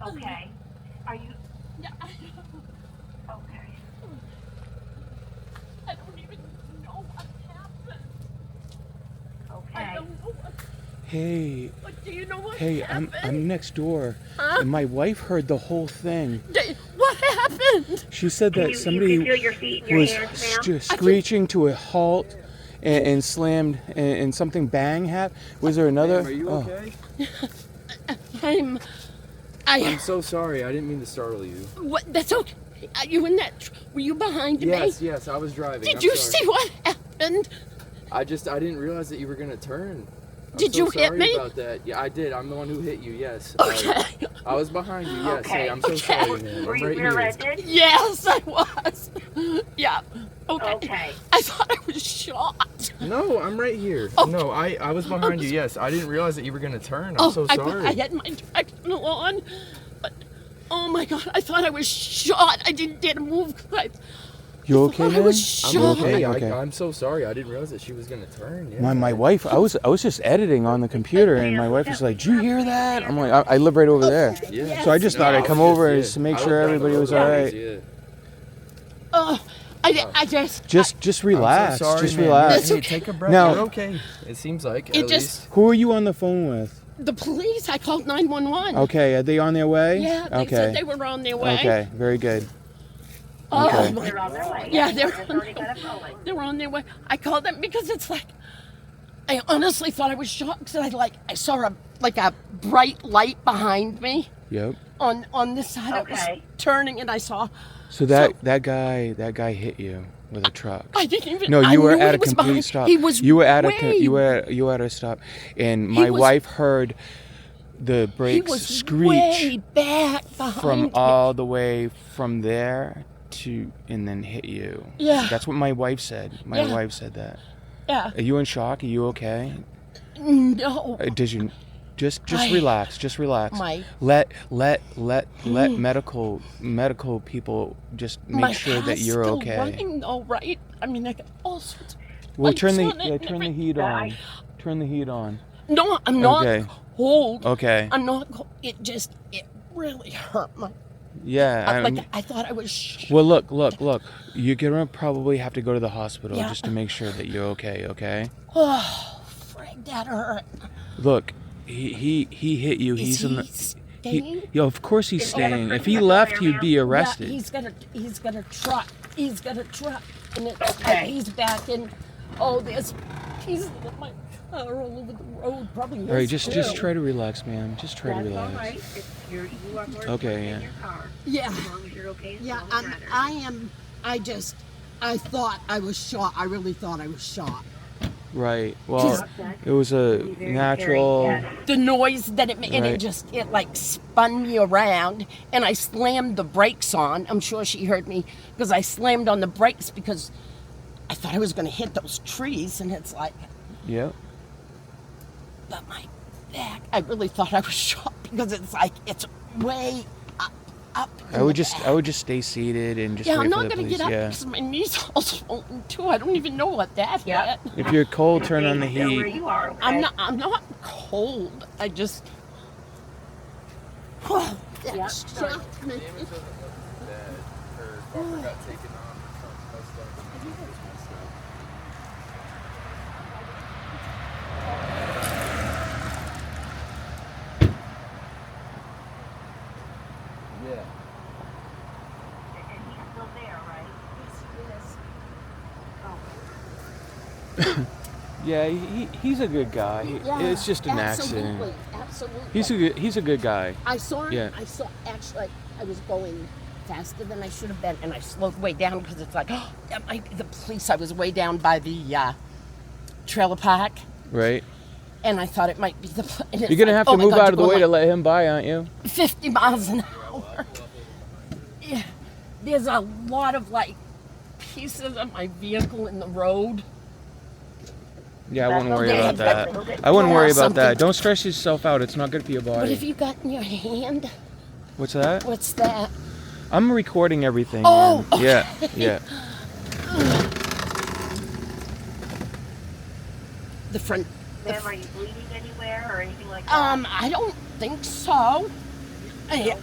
Okay. Are you? Yeah, Okay. I don't even know what happened. I Okay. don't know what. Hey, But do you know what hey, happened? I'm next door, Huh? and my wife heard the whole thing. What happened? She said Can that you somebody feel your feet and your was hands, ma'am? screeching to a halt and slammed, and something bang happened. Was there another? Ma'am, are you okay? I'm so sorry. I didn't mean to startle you. What? That's okay. Are you in that? Were you behind me? Yes, I was driving. Did I'm you sorry. see what happened? I didn't realize that you were gonna turn. Did you hit sorry me? about that. Yeah, I did. I'm the one who hit you. Yes. Okay. I was behind you. Yes. Okay. Hey, I'm so sorry, man. Were I'm you right here. rear-ended? Yes, I was. Yeah. Okay. Okay. I thought I was shot. No, I'm right here. Oh. No, I was behind you. Yes, I didn't realize that you were gonna turn. I'm so sorry. I had my directional on, but oh my God, I thought I was shot. I didn't dare to move because You okay, I man? was I'm shot. okay. Okay. I'm so sorry. I didn't realize that she was gonna turn. Yeah. My wife, I was just editing on the computer, and my wife was like, "Did you hear that?" I'm like, "I live right over there." Yeah. So I just thought I'd come over just to make I sure was down the everybody road was all anyways, right. Yeah. I just Just relax. I'm so sorry, Just man. relax. Hey, take a breath. Now- You're okay. It seems like. It at just- least. Who are you on the phone with? the police. I called 911. Okay, are they on their way? Yeah, they Okay. said they were on their way. Okay, very good. Oh Okay. my They're on their way. Yeah, they're It's on already their got it going. They were on their way. I called them because it's like I honestly thought I was shot because I saw a bright light behind me Yep. on this side. I was Okay. turning and I saw. So that guy hit you with a truck. I didn't even. No, I you were knew at he a was complete behind. stop. He was. You were at way, you were at a stop, and my was- wife heard the He brakes was screech way back behind from me. all the way from there to and then hit you. Yeah. That's what my wife said. My Yeah. wife said that. Yeah. Are you in shock? Are you okay? No. Did you just I- relax? Just relax. My- Let medical people just make My sure that car's you're still okay. running though, right? I mean, I got all sorts of Well, lights turn the on it and turn the everything. heat on. Turn the heat on. No, I'm not Okay. cold. Okay. I'm not cold. It really hurt my. Yeah. I thought I was. Shot. Well, look. You're gonna probably have to go to the hospital Yeah. just to make sure that you're okay. Okay. Oh, frig, that hurt. Look, he hit you. Is He's in the. staying? Yeah, of course he's Is he got a staying. If criminal he left, record he'd be Yeah, arrested. he's got a truck. He's got a truck, and it's Okay. he's back in. Oh, there's pieces of my car all over the road. Probably. All right, his just too. try to relax, ma'am. Just try to That's all relax. right. You are more Okay, important yeah. in your car. Yeah. As long as you're okay. Yeah, As long as I am. I thought I was shot. I really thought I was shot. Right. Well, Just- it was a Be very natural. scary, yes. The noise that it made, and Right. it like spun me around, and I slammed the brakes on. I'm sure she heard me because I slammed on the brakes because I thought I was going to hit those trees, and it's like, Yep. but my back, I really thought I was shot because it's like it's way up. I would just stay seated and just Yeah, wait I'm for not the going to police. get up Yeah. because my knees all swollen too. I don't even know what that Yep. hit. If you're cold, turn on the Stay still where heat. you are, okay? I'm not cold. I just. Oh, that Yep. shocked me. Yeah. And he's still there, right? Yeah, he's a good guy. Yeah, It's just an accident. Absolutely. He's a good guy. I saw him. Yeah. I saw. Actually, I was going faster than I should have been, and I slowed way down because it's like, oh, that might be the police. I was way down by the trailer park, Right. and I thought it might be the. And it's You're gonna like, have oh to my move God, out of the you're way to going let him by, aren't you? like 50 miles an hour. Yeah. There's a lot of like pieces of my vehicle in the road. Yeah, I wouldn't worry okay. about that. I wouldn't worry about that. Something- Don't stress yourself out. It's not good for your What body. have you got in your hand? What's that? What's that? I'm recording everything. Oh, man. Yeah, yeah. The front Ma'am, are you bleeding anywhere or anything like that? I don't think so. I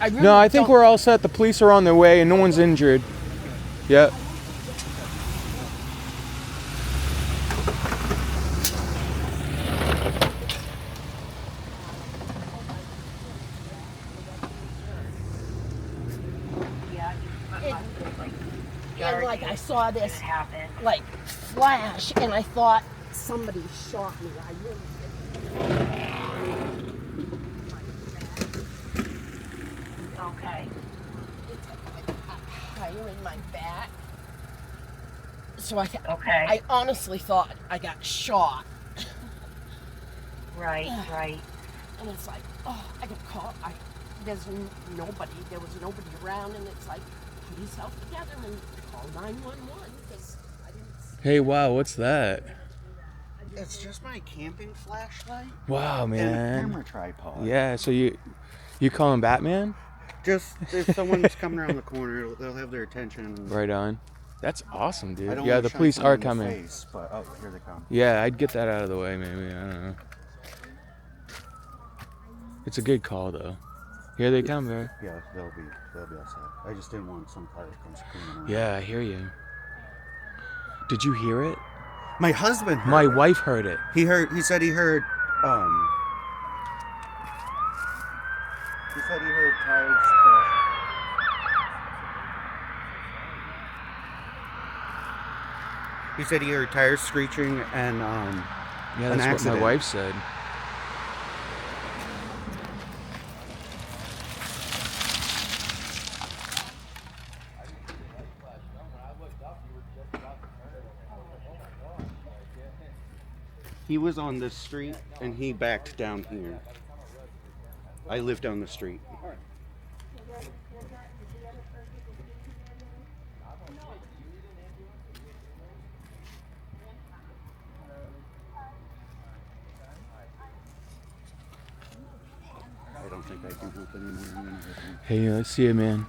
really No, I think don't. we're all set. The police are on their way and no one's injured. Yep. Yeah, And like I saw it this happened. like flash, and I thought somebody shot me. I really Okay. it's like a higher in my back. So Okay. I honestly thought I got shot. Right, right. And it's like, oh, I got caught. There was nobody around, and it's like, put yourself together and call 911 because I didn't. Hey, wow, what's that? It's just my camping flashlight Wow, and a man. camera tripod. Yeah, so you calling Batman? Just if someone's coming around the corner, they'll have their attention. Right on. That's awesome, I dude. don't Yeah, wanna the shine police someone are in the coming. face, but oh, here they come. Yeah, I'd get that out of the way, maybe. I don't know. It's a good call, though. Here they come, bro. Yeah, they'll be outside. I just didn't want some car to come screaming around. Yeah, I hear you. Did you hear it? My husband heard My it. wife heard it. He said he heard tires crashing. He said he heard tires screeching and Yeah, an that's what accident. my wife said. He was on this street and he backed down here. I live down the street. I don't think I can help anymore. I'm gonna hit him. Hey, let's see it, man.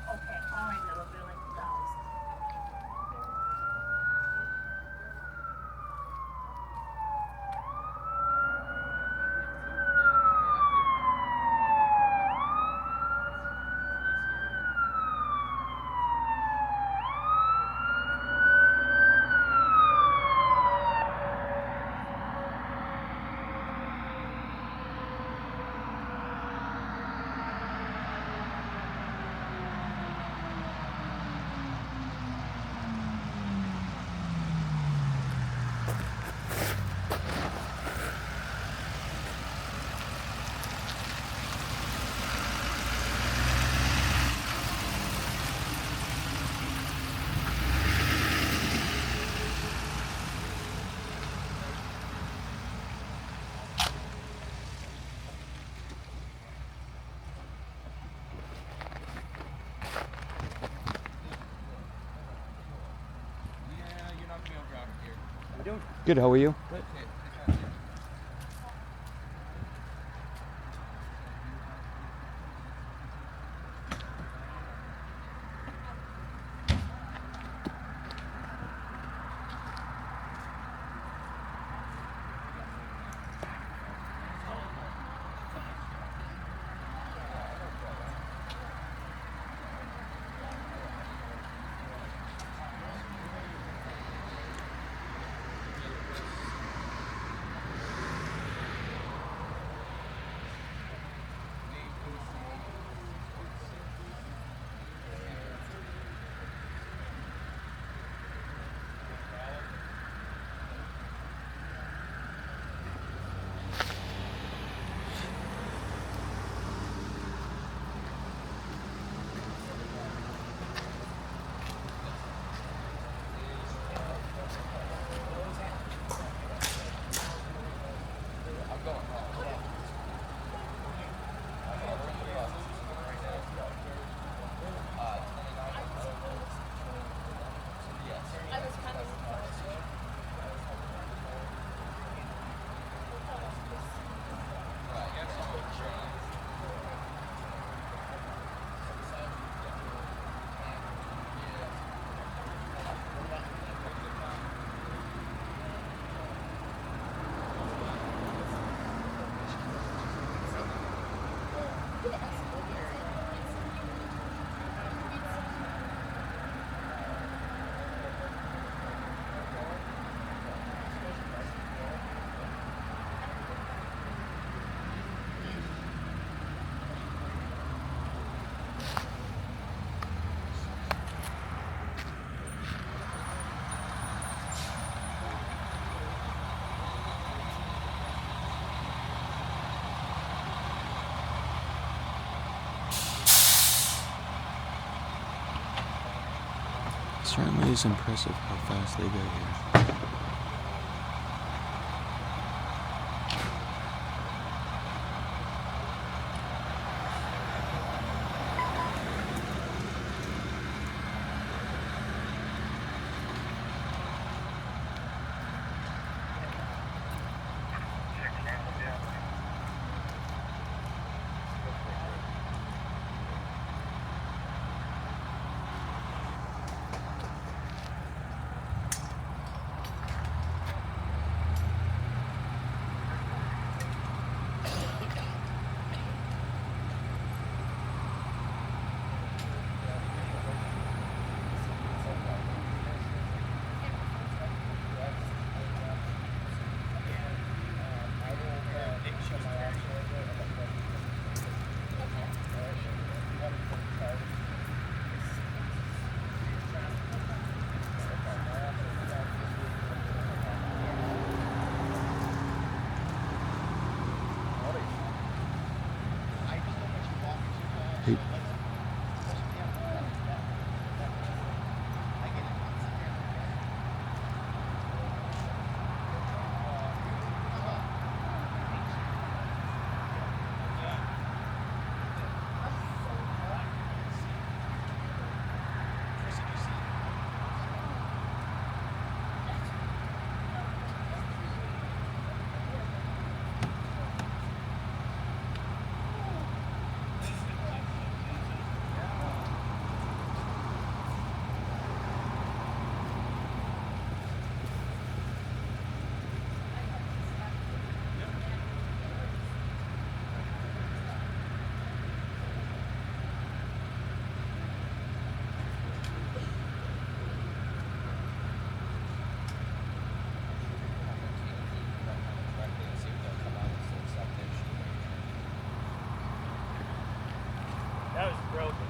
Okay, all right, little Billy. Good, how are you? certainly is impressive how fast they go here. Hey. That was broken.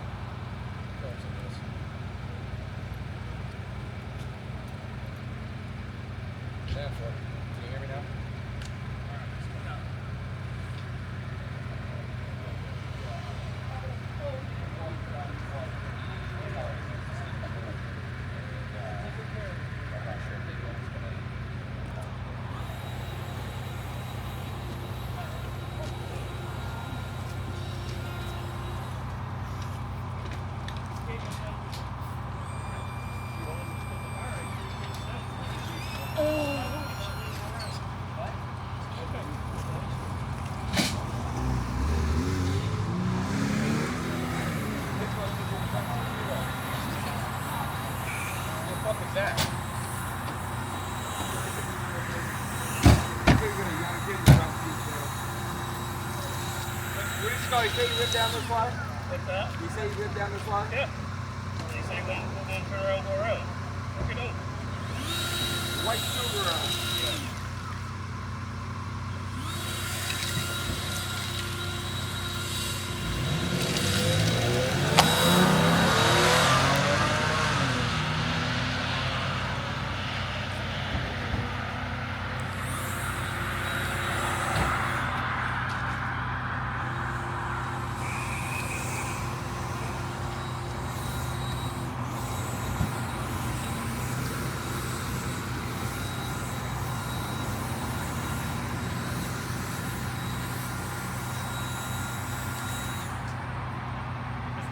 Can you hear me now? You say you live down this line? What's that? You say you live down this line? Yeah. They say we're going to turn around and go around. Okay, no. White silver around. Yeah.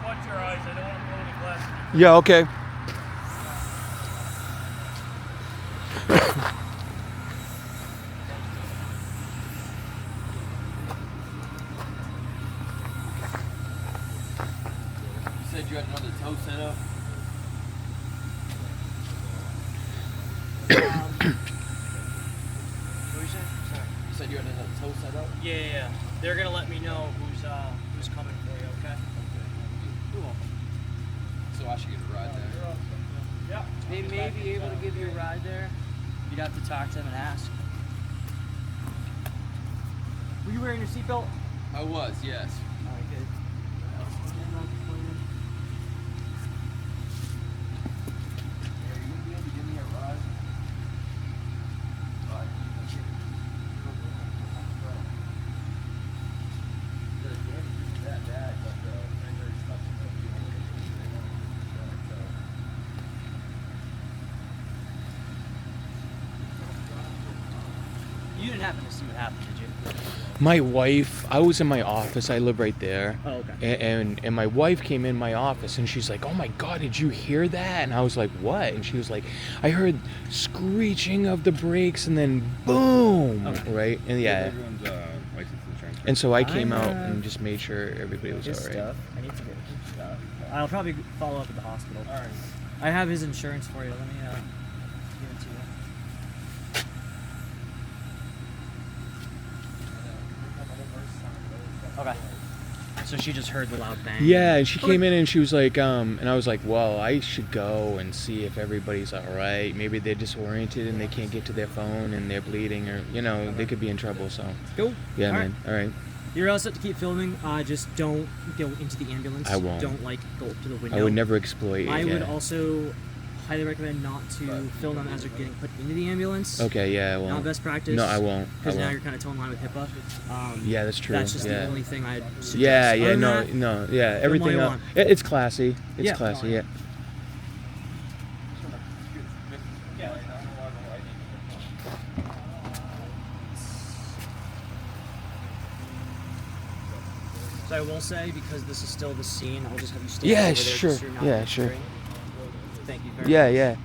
Watch your eyes. I don't want to blow any glass. Yeah, okay. You said you had another tow set up? What you say? Sorry. You said you had another tow set up? Yeah. They're gonna let me know who's coming for you. Okay. Cool. So I should get a ride there. Yeah. They may be able to give you a ride there. You'd have to talk to them and ask. Were you wearing your seatbelt? I was, yes. All right, good. Are you going to be able to give me a ride? That, but the fender is stuck in the see what happened, did you? My wife, I was in my office. I live right there. Oh, okay. And my wife came in my office and she's like, "Oh my God, did you hear that?" And I was like, "What?" And she was like, "I heard screeching of the brakes and then boom, Okay. right?" And yeah. Everyone's license insurance. And so I came out and just made sure everybody was His all right. stuff. I need to get his stuff. I'll probably follow up at the hospital. All right. I have his insurance for you. Let me give it to you. Okay. So she just heard the loud bang. Yeah, and she came in and she was like, and I was like, well, I should go and see if everybody's all right. Maybe they're disoriented and they can't get to their phone and they're bleeding, or they could be in trouble. So Cool. yeah, All man. All right. You're all set to keep filming. Just don't go into the ambulance. I won't. Don't go up to the window. I would never exploit. I would yeah. also highly recommend not to film them as they're getting put into the ambulance. Okay, yeah, I won't. Not best practice. No, I won't. Because now you're kind of towing line with HIPAA. Yeah, that's true. That's just yeah. the only thing I'd suggest. Yeah, yeah, Other than no, that, no, yeah, all everything you else. want. It's classy. It's Yeah. classy, yeah. So I will say, because this is still the scene, I'll just have you stand Yeah, over there sure. just so you're not Yeah, sure. interfering. Thank you very Yeah, much. yeah.